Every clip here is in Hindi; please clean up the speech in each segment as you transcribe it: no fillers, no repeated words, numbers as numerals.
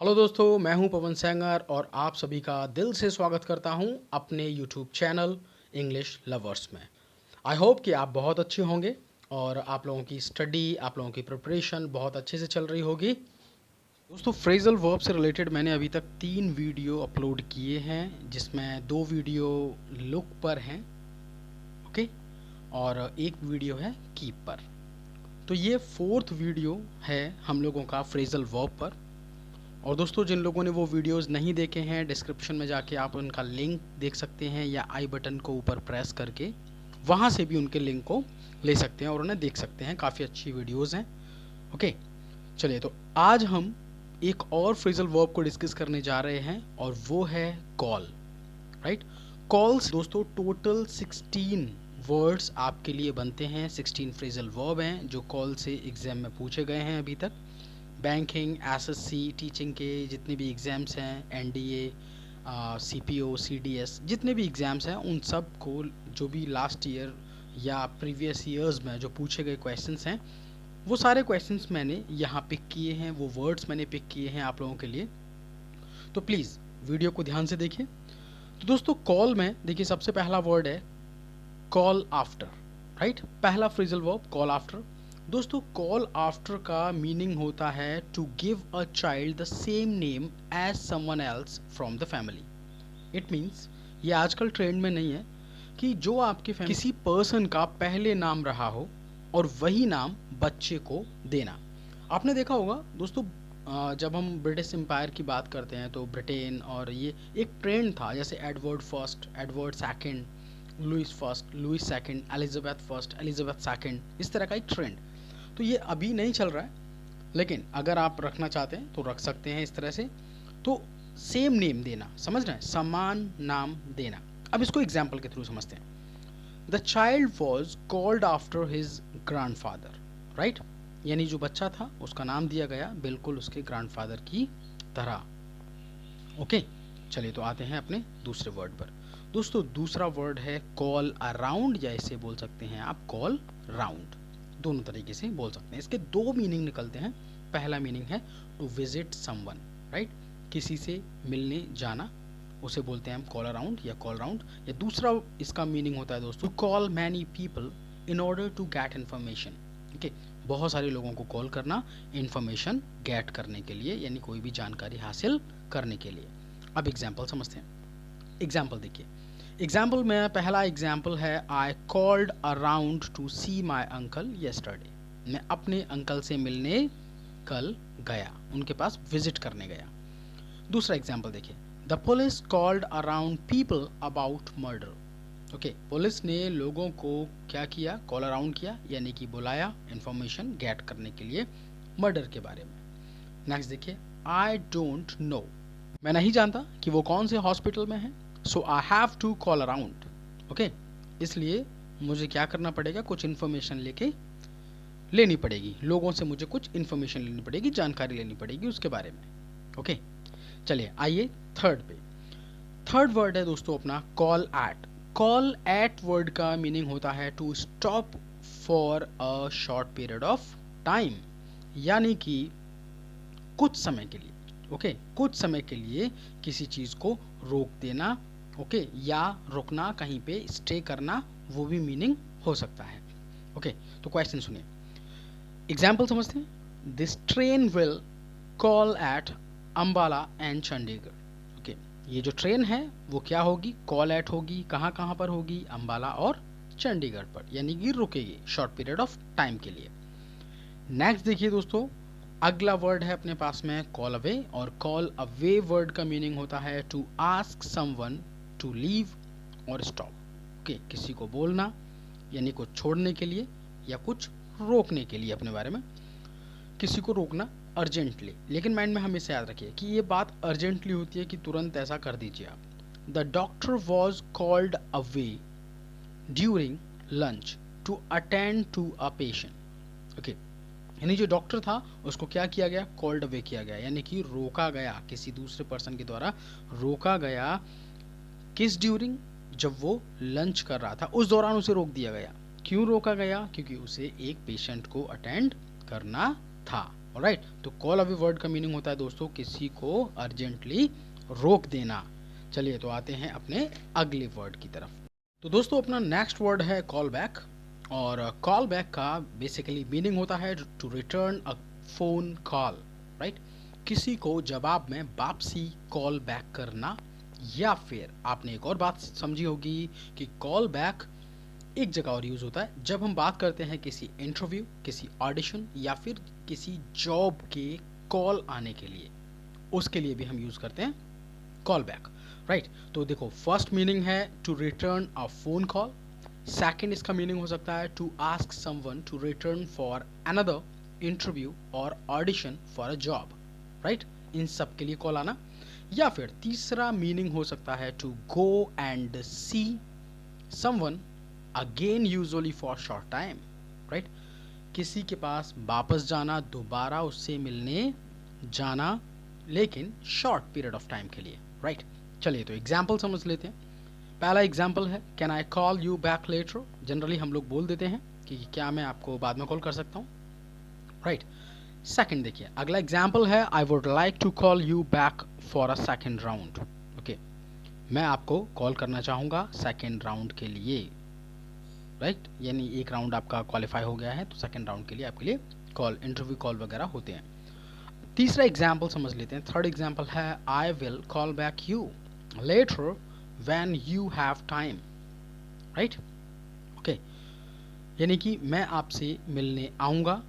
हेलो दोस्तों, मैं हूं पवन सेंगर और आप सभी का दिल से स्वागत करता हूं अपने यूट्यूब चैनल इंग्लिश लवर्स में। आई होप कि आप बहुत अच्छे होंगे और आप लोगों की स्टडी, आप लोगों की प्रिपरेशन बहुत अच्छे से चल रही होगी। दोस्तों, फ्रेजल वर्ब से रिलेटेड मैंने अभी तक 3 वीडियो अपलोड किए हैं, जिसमें 2 वीडियो लुक पर हैं, ओके, और एक वीडियो है कीप पर। तो ये 4th वीडियो है हम लोगों का फ्रेजल वर्ब पर। और दोस्तों, जिन लोगों ने वो वीडियोस नहीं देखे हैं, डिस्क्रिप्शन में जाके आप उनका लिंक देख सकते हैं या आई बटन को ऊपर प्रेस करके वहाँ से भी उनके लिंक को ले सकते हैं और उन्हें देख सकते हैं। काफ़ी अच्छी वीडियोस हैं। ओके, चलिए, तो आज हम एक और फ्रेजल वर्ब को डिस्कस करने जा रहे हैं और वो है कॉल। राइट, कॉल्स दोस्तों टोटल 16 वर्ड्स आपके लिए बनते हैं। 16 फ्रेजल वर्ब हैं जो कॉल से एग्जाम में पूछे गए हैं अभी तक। बैंकिंग, एसएससी, टीचिंग के जितने भी एग्ज़ाम्स हैं, एनडीए, सीपीओ, सीडीएस, जितने भी एग्ज़ाम्स हैं उन सब को जो भी लास्ट ईयर या प्रीवियस ईयर्स में जो पूछे गए क्वेश्चंस हैं, वो सारे क्वेश्चंस मैंने यहाँ पिक किए हैं, वो वर्ड्स मैंने पिक किए हैं आप लोगों के लिए। तो प्लीज़ वीडियो को ध्यान से देखिए। तो दोस्तों, कॉल में देखिए सबसे पहला वर्ड है कॉल आफ्टर। राइट, पहला फ्रेजल वर्ब कॉल आफ्टर। दोस्तों, कॉल आफ्टर का मीनिंग होता है to give a child the same name as someone else from the family. It means, ये आजकल ट्रेंड में नहीं है कि जो आपके किसी पर्सन का पहले नाम रहा हो और वही नाम बच्चे को देना। आपने देखा होगा दोस्तों, जब हम ब्रिटिश एम्पायर की बात करते हैं तो ब्रिटेन और ये एक ट्रेंड था, जैसे Edward first, Edward second, Louis first, Louis second, Elizabeth first, Elizabeth second, इस तरह का एक ट्रेंड। तो ये अभी नहीं चल रहा है, लेकिन अगर आप रखना चाहते हैं तो रख सकते हैं इस तरह से। तो सेम नेम देना, समझ रहे हैं, समान नाम देना। अब इसको एग्जाम्पल के थ्रू समझते हैं। The child was called after his grandfather. Right, यानी जो बच्चा था उसका नाम दिया गया बिल्कुल उसके ग्रैंडफादर की तरह। ओके, चलिए तो आते हैं अपने दूसरे वर्ड पर। दोस्तों, दूसरा वर्ड है कॉल अराउंड, या इसे बोल सकते हैं आप कॉल राउंड। दोनों तरीके से बोल सकते हैं। इसके 2 मीनिंग निकलते हैं। पहला मीनिंग है टू विजिट समवन। राइट, किसी से मिलने जाना, उसे बोलते हैं हम कॉल अराउंड या कॉल राउंड। या दूसरा इसका मीनिंग होता है दोस्तों call many people in order to get information. Okay, बहुत सारे लोगों को कॉल करना इन्फॉर्मेशन गेट करने के लिए, यानी कोई भी जानकारी हासिल करने के लिए। अब एग्जाम्पल समझते हैं। एग्जाम्पल देखिए, एग्जाम्पल में पहला एग्जाम्पल है I called around to see my uncle yesterday. मैं अपने अंकल से मिलने कल गया, उनके पास विजिट करने गया। दूसरा एग्जाम्पल देखिए, the police called around people about murder. Okay, police ने लोगों को क्या किया, कॉल अराउंड किया, यानी कि बुलाया इन्फॉर्मेशन गेट करने के लिए मर्डर के बारे में। नेक्स्ट देखिए, आई डोंट नो, मैं नहीं जानता कि वो कौन से हॉस्पिटल में है, so I have to call around. Okay, इसलिए मुझे क्या करना पड़ेगा, कुछ इन्फॉर्मेशन लेनी पड़ेगी, लोगों से मुझे कुछ इन्फॉर्मेशन लेनी पड़ेगी, जानकारी लेनी पड़ेगी उसके बारे में। ओके, चलिए आइए थर्ड पे। थर्ड वर्ड है दोस्तों अपना call at. Call at word का मीनिंग होता है to stop for a short period of time, यानी कि कुछ समय के लिए। ओके, कुछ समय के लिए किसी चीज़ को रोक देना, ओके, या रुकना, कहीं पे स्टे करना, वो भी मीनिंग हो सकता है। ओके, तो क्वेश्चन सुनिए, एग्जाम्पल समझते हैं। This train will call at Ambala and Chandigarh. Okay, ये जो ट्रेन है वो क्या होगी, कॉल एट होगी। कहाँ कहाँ पर होगी, अम्बाला और चंडीगढ़ पर, यानी कि रुकेगी शॉर्ट पीरियड ऑफ टाइम के लिए। नेक्स्ट देखिए दोस्तों, अगला वर्ड है अपने पास में कॉल अवे। और कॉल अवे वर्ड का मीनिंग होता है to ask someone to leave और स्टॉप। ओके, किसी को बोलना, यानी कुछ छोड़ने के लिए या कुछ रोकने के लिए, अपने बारे में किसी को रोकना अर्जेंटली। लेकिन माइंड में हमेशा याद रखिए कि ये बात अर्जेंटली होती है कि तुरंत ऐसा कर दीजिए आप। The doctor was called away during lunch to attend to a patient. Okay, यानी जो डॉक्टर था उसको क्या किया गया, कॉल्ड अवे किया गया, यानी कि रोका गया, किसी दूसरे पर्सन के द्वारा रोका गया। किस ड्यूरिंग, जब वो लंच कर रहा था उस दौरान उसे रोक दिया गया। क्यों रोका गया, क्योंकि उसे एक पेशेंट को अटेंड करना था। ऑलराइट, तो कॉल अवे वर्ड का मीनिंग होता है दोस्तों किसी को अर्जेंटली रोक देना। चलिए तो आते हैं अपने अगले वर्ड की तरफ। तो दोस्तों अपना नेक्स्ट वर्ड है कॉल बैक, और कॉल बैक का बेसिकली मीनिंग होता है to return a phone call, right. किसी को जवाब में वापसी कॉल बैक करना, या फिर आपने एक और बात समझी होगी कि कॉल बैक एक जगह और यूज़ होता है जब हम बात करते हैं किसी इंटरव्यू, किसी ऑडिशन या फिर किसी जॉब के कॉल आने के लिए, उसके लिए भी हम यूज़ करते हैं कॉल बैक, राइट। तो देखो फर्स्ट मीनिंग है to return a phone call, second इसका मीनिंग हो सकता है to ask someone to return for another interview और audition for a job, right, इन सब के लिए कॉल आना। या फिर तीसरा मीनिंग हो सकता है to go and see someone again usually for short time, right, किसी के पास वापस जाना, दोबारा उससे मिलने जाना, लेकिन शॉर्ट पीरियड ऑफ टाइम के लिए, राइट। चलिए तो एग्जाम्पल समझ लेते हैं। पहला एग्जाम्पल है can I call you back later. Generally हम लोग बोल देते हैं कि क्या मैं आपको बाद में कॉल कर सकता हूँ, राइट। सेकंड देखिए, अगला एग्जाम्पल है I would like to call you back for a second round. Okay, मैं आपको कॉल करना चाहूँगा सेकंड राउंड के लिए, राइट, यानी एक राउंड आपका क्वालिफाई हो गया है तो सेकंड राउंड के लिए आपके लिए कॉल, इंटरव्यू कॉल वगैरह होते हैं। तीसरा एग्जाम्पल समझ लेते हैं। थर्ड एग्जाम्पल है I will call back you later when you have time, right. Okay, यानी कि मैं आपसे मिलने आऊँगा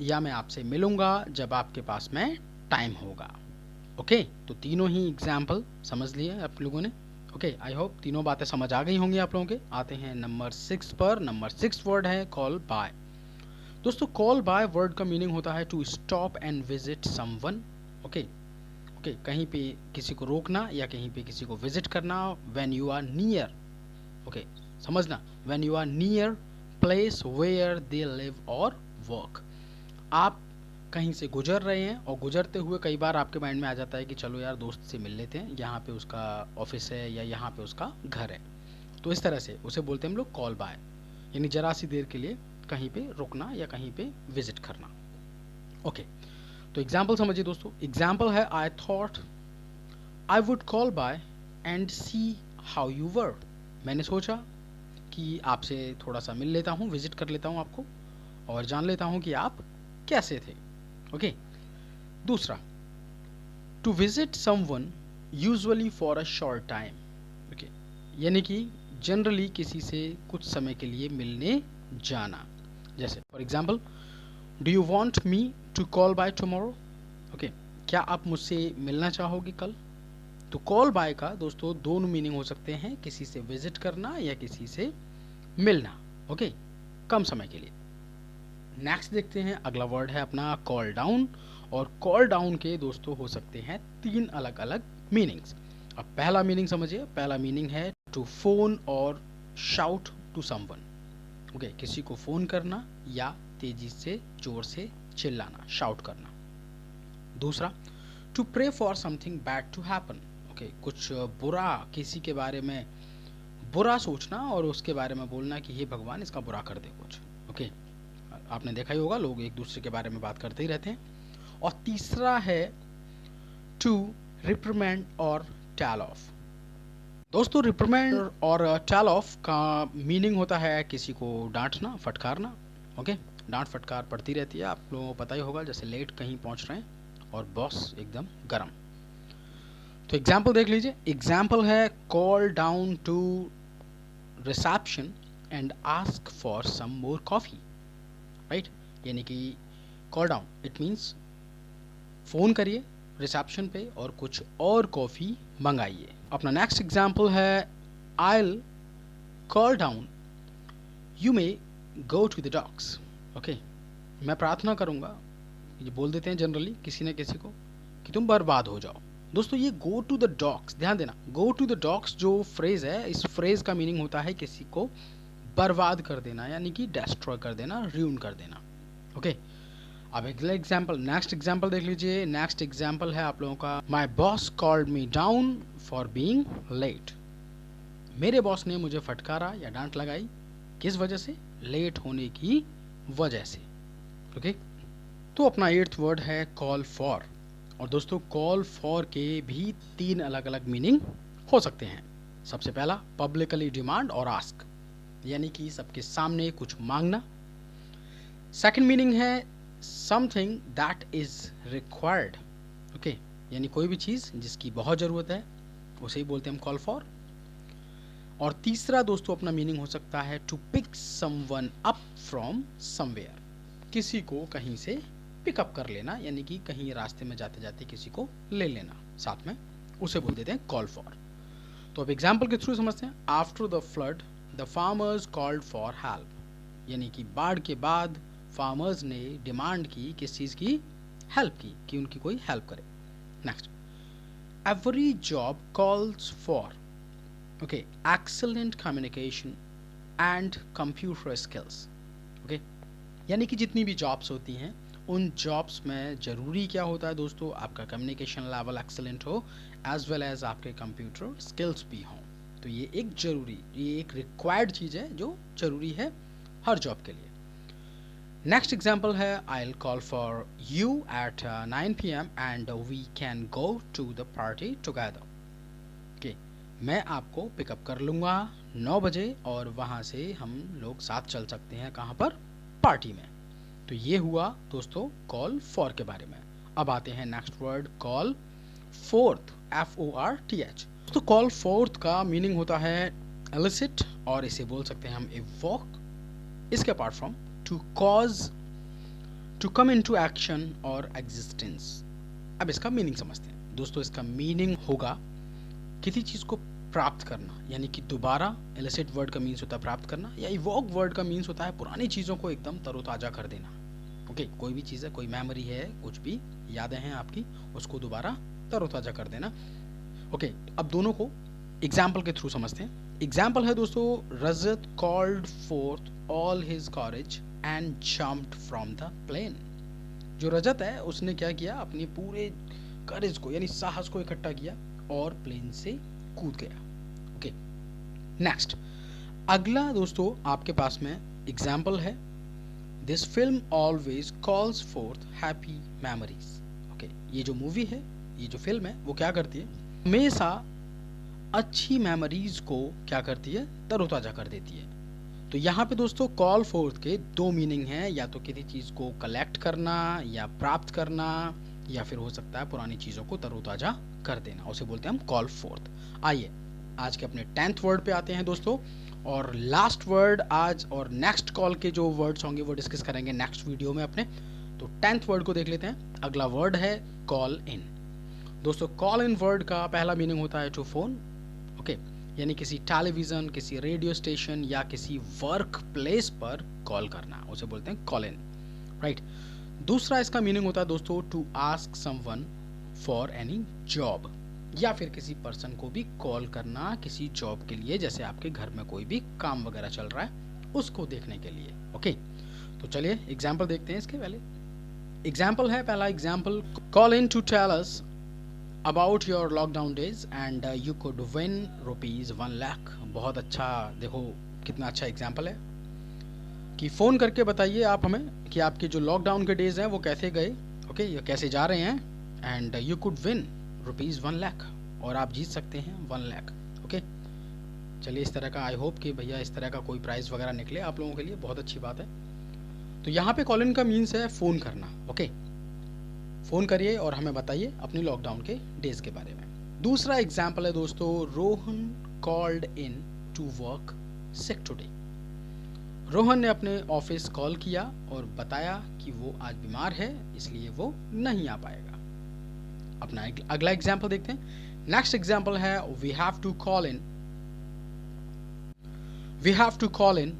या मैं आपसे मिलूँगा जब आपके पास में टाइम होगा। ओके, तो तीनों ही एग्जाम्पल समझ लिए आप लोगों ने। ओके, आई होप तीनों बातें समझ आ गई होंगी आप लोगों के। आते हैं नंबर 6 पर। नंबर 6 वर्ड है कॉल बाय। दोस्तों कॉल बाय वर्ड का मीनिंग होता है to stop and visit someone. Okay okay, कहीं पे किसी को रोकना या कहीं पे किसी को विजिट करना। When you are near, okay समझना, when you are near place where they live और वर्क। आप कहीं से गुजर रहे हैं और गुजरते हुए कई बार आपके माइंड में आ जाता है कि चलो यार दोस्त से मिल लेते हैं, यहाँ पे उसका ऑफिस है या यहाँ पे उसका घर है, तो इस तरह से उसे बोलते हैं हम लोग कॉल बाय, यानी जरा सी देर के लिए कहीं पे रुकना या कहीं पे विजिट करना। ओके, तो एग्जाम्पल समझिए दोस्तों। एग्जाम्पल है I thought I would call by and see how you were. मैंने सोचा कि आपसे थोड़ा सा मिल लेता हूँ, विजिट कर लेता हूँ आपको और जान लेता हूँ कि आप कैसे थे। ओके, दूसरा to visit someone usually for a short time. Okay, यानी कि जनरली किसी से कुछ समय के लिए मिलने जाना। जैसे for example do you want me to call by tomorrow. Okay, क्या आप मुझसे मिलना चाहोगे कल। तो कॉल बाय का दोस्तों दोनों मीनिंग हो सकते हैं, किसी से विजिट करना या किसी से मिलना। ओके, कम समय के लिए। नेक्स्ट देखते हैं, अगला वर्ड है अपना कॉल डाउन। और कॉल डाउन के दोस्तों हो सकते हैं 3 अलग अलग मीनिंग्स। अब पहला मीनिंग समझिए। पहला मीनिंग है टू फोन और शाउट टू समवन। ओके, किसी को फोन करना या तेजी से जोर से चिल्लाना, शाउट करना। दूसरा to pray for something bad to happen. Okay, कुछ बुरा, किसी के बारे में बुरा सोचना और उसके बारे में बोलना कि हे भगवान इसका बुरा कर दे कुछ। ओके, आपने देखा ही होगा लोग एक दूसरे के बारे में बात करते ही रहते हैं। और तीसरा है टू रिप्रिमेंड और टेल ऑफ। दोस्तों रिप्रिमेंड और टेल ऑफ का मीनिंग होता है किसी को डांटना, फटकारना। ओके, डांट फटकार पड़ती रहती है, आप लोगों को पता ही होगा, जैसे लेट कहीं पहुंच रहे हैं और बॉस एकदम गरम। तो एग्जाम्पल देख लीजिए। एग्जाम्पल है call down to reception and ask for some more coffee, right, यानी कि call down it means phone करिए रिसेप्शन पे और कुछ और कॉफ़ी मंगाइए। अपना नेक्स्ट एग्जाम्पल है I'll call down you may go to the docks. Okay, मैं प्रार्थना करूँगा, ये बोल देते हैं जनरली किसी न किसी को कि तुम बर्बाद हो जाओ। दोस्तों ये गो टू द डॉक्स, ध्यान देना, गो टू द डॉक्स जो फ्रेज़ है, इस फ्रेज़ का मीनिंग होता है किसी को बर्बाद कर देना, यानी कि डिस्ट्रॉय कर देना, र्यून कर देना। ओके, अब अगला एग्जाम्पल, नेक्स्ट एग्जाम्पल देख लीजिए। नेक्स्ट एग्जाम्पल है आप लोगों का my boss called me down for being late. मेरे बॉस ने मुझे फटकारा या डांट लगाई, किस वजह से, लेट होने की वजह से। ओके, दोस्तों अपना 8th वर्ड है कॉल फॉर। और दोस्तों कॉल फॉर के भी 3 अलग अलग मीनिंग हो सकते हैं। सबसे पहला पब्लिकली डिमांड और आस्क, यानी कि सबके सामने कुछ मांगना। सेकंड मीनिंग है something that is required, okay, यानी कोई भी चीज़ जिसकी बहुत ज़रूरत है उसे ही बोलते हैं हम कॉल फॉर। और तीसरा दोस्तों अपना मीनिंग हो सकता है to pick someone up from somewhere, किसी को कहीं से पिकअप कर लेना, यानी कि कहीं रास्ते में जाते जाते किसी को ले लेना साथ में, उसे बोल देते हैं कॉल फॉर। तो अब एग्जाम्पल के थ्रू समझते हैं। After the flood the farmers called for help, यानी कि बाढ़ के बाद फार्मर्स ने डिमांड की किस चीज़ की, हेल्प की, कि उनकी कोई हेल्प करे। Next, every job calls for, okay, excellent communication and computer skills, okay, यानी कि जितनी भी जॉब्स होती हैं उन जॉब्स में ज़रूरी क्या होता है दोस्तों, आपका कम्युनिकेशन लेवल एक्सेलेंट हो एज वेल एज आपके कंप्यूटर स्किल्स भी हों। तो ये एक रिक्वायर्ड चीज़ है जो ज़रूरी है हर जॉब के लिए। नेक्स्ट एग्जाम्पल है I will call for you at 9 PM and we can go to the party together, okay, मैं आपको पिकअप कर लूँगा 9 बजे और वहाँ से हम लोग साथ चल सकते हैं, कहाँ पर, पार्टी में। तो ये हुआ दोस्तों कॉल फॉर के बारे में। अब आते हैं next word call fourth, FORTH। तो कॉल फोर्थ का मीनिंग होता है एलिसिट, और इसे बोल सकते हैं हम इवोक। इसके apart from to cause, to come into action और एग्जिस्टेंस। अब इसका मीनिंग समझते हैं दोस्तों। इसका मीनिंग होगा किसी चीज़ को प्राप्त करना, यानी कि दोबारा। एलिसिट वर्ड का मीन्स होता है प्राप्त करना, या इवोक वर्ड का मीन्स होता है पुरानी चीज़ों को एकदम तरोताज़ा कर देना। ओके, कोई भी चीज़ है, कोई मेमोरी है, कुछ भी यादें हैं आपकी, उसको दोबारा तरोताज़ा कर देना। ओके, अब दोनों को एग्जाम्पल के थ्रू समझते हैं। एग्जाम्पल है दोस्तों, Rajat called forth all his courage and jumped from the plane. जो रजत है उसने क्या किया, अपने पूरे करेज को यानी साहस को इकट्ठा किया और प्लेन से कूद गया। ओके, नेक्स्ट अगला दोस्तों आपके पास में एग्जाम्पल है, this film always calls fourth happy memories. Okay, ये जो मूवी है, ये जो फिल्म है, वो क्या करती है, हमेशा अच्छी मेमोरीज को क्या करती है, तरोताज़ा कर देती है। तो यहाँ पे दोस्तों कॉल फोर्थ के 2 मीनिंग हैं, या तो किसी चीज़ को कलेक्ट करना या प्राप्त करना, या फिर हो सकता है पुरानी चीज़ों को तरोताज़ा कर देना, उसे बोलते हैं हम कॉल फोर्थ। आइए आज के अपने 10th वर्ड पे आते हैं दोस्तों, और लास्ट वर्ड आज और नेक्स्ट कॉल के जो वर्ड्स होंगे वो डिस्कस करेंगे नेक्स्ट वीडियो में अपने। तो 10th वर्ड को देख लेते हैं। अगला वर्ड है कॉल इन। दोस्तों कॉल इन वर्ड का पहला मीनिंग होता है टू फोन, ओके, यानी किसी टेलीविज़न, किसी रेडियो स्टेशन या किसी वर्क प्लेस पर कॉल करना, उसे बोलते हैं कॉल इन, राइट। दूसरा इसका मीनिंग होता है दोस्तों to ask someone for any job, या फिर किसी पर्सन को भी कॉल करना किसी जॉब के लिए, जैसे आपके घर में कोई भी काम वगैरह चल रहा है उसको देखने के लिए। ओके, तो चलिए एग्जाम्पल देखते हैं इसके पहले। एग्जाम्पल है, पहला example, call in to tell us about your lockdown days and you could win ₹1 lakh. बहुत अच्छा, देखो कितना अच्छा एग्जाम्पल है कि फ़ोन करके बताइए आप हमें कि आपके जो लॉकडाउन के डेज हैं वो कैसे गए, ओके, या कैसे जा रहे हैं, and you could win ₹1 lakh, और आप जीत सकते हैं 1 लाख। ओके, चलिए इस तरह का, आई होप कि भैया इस तरह का कोई प्राइज़ वगैरह निकले आप लोगों के लिए, बहुत अच्छी बात है। तो यहाँ पे कॉल इन का मीन्स है फ़ोन करना। ओके, फ़ोन करिए और हमें बताइए अपनी लॉकडाउन के डेज़ के बारे में। दूसरा एग्जाम्पल है दोस्तों, Rohan called in to work sick today. Rohan ने अपने ऑफिस कॉल किया और बताया कि वो आज बीमार है, इसलिए वो नहीं आ पाएगा। अपना अगला एग्जाम्पल देखते हैं। नेक्स्ट एग्जाम्पल है, we have to call in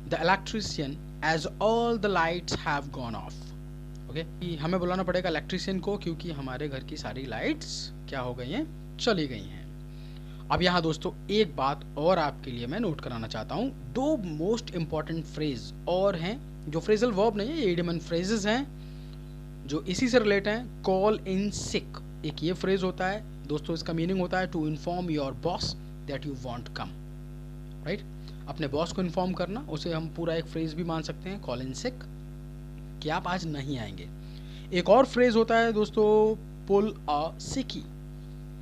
the electrician as all the lights have gone off. Okay, हमें बुलाना पड़ेगा इलेक्ट्रिशियन को क्योंकि हमारे घर की सारी लाइट्स क्या हो गई हैं, चली गई हैं। अब यहाँ दोस्तों एक बात और आपके लिए मैं नोट कराना चाहता हूँ, 2 मोस्ट इंपॉर्टेंट फ्रेज और हैं जो फ्रेजल वर्ब नहीं है, ये इडियम फ्रेजेस हैं जो इसी से रिलेट हैं। कॉल इन सिक एक ये फ्रेज होता है दोस्तों, इसका मीनिंग होता है to inform your boss that you want come, right. अपने बॉस को इन्फॉर्म करना, उसे हम पूरा एक फ्रेज भी मान सकते हैं, कॉल इन सिक, कि आप आज नहीं आएंगे। एक और फ्रेज होता है दोस्तों, पुल अ सिकी,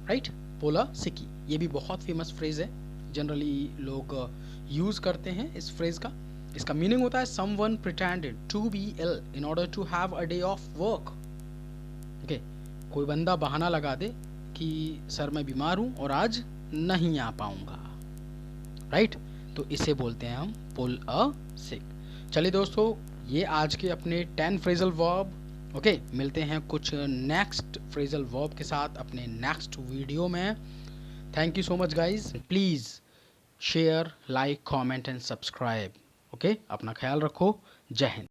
राइट, पुल अ सिकी। ये भी बहुत फेमस फ्रेज है, जनरली लोग यूज़ करते हैं इस फ्रेज का। इसका मीनिंग होता है someone pretended to be ill in order to have a day off work. Okay, कोई बंदा बहाना लगा दे कि सर मैं बीमार हूँ और आज नहीं आ पाऊँगा, राइट, तो इसे बोलते हैं हम पुल अ सिक। चलिए दोस्तों, ये आज के अपने 10 फ्रेजल वर्ब। ओके, मिलते हैं कुछ नेक्स्ट फ्रेजल वर्ब के साथ अपने नेक्स्ट वीडियो में। Thank you so much guys, please share, like, comment and subscribe. Okay, अपना ख्याल रखो। जय हिंद।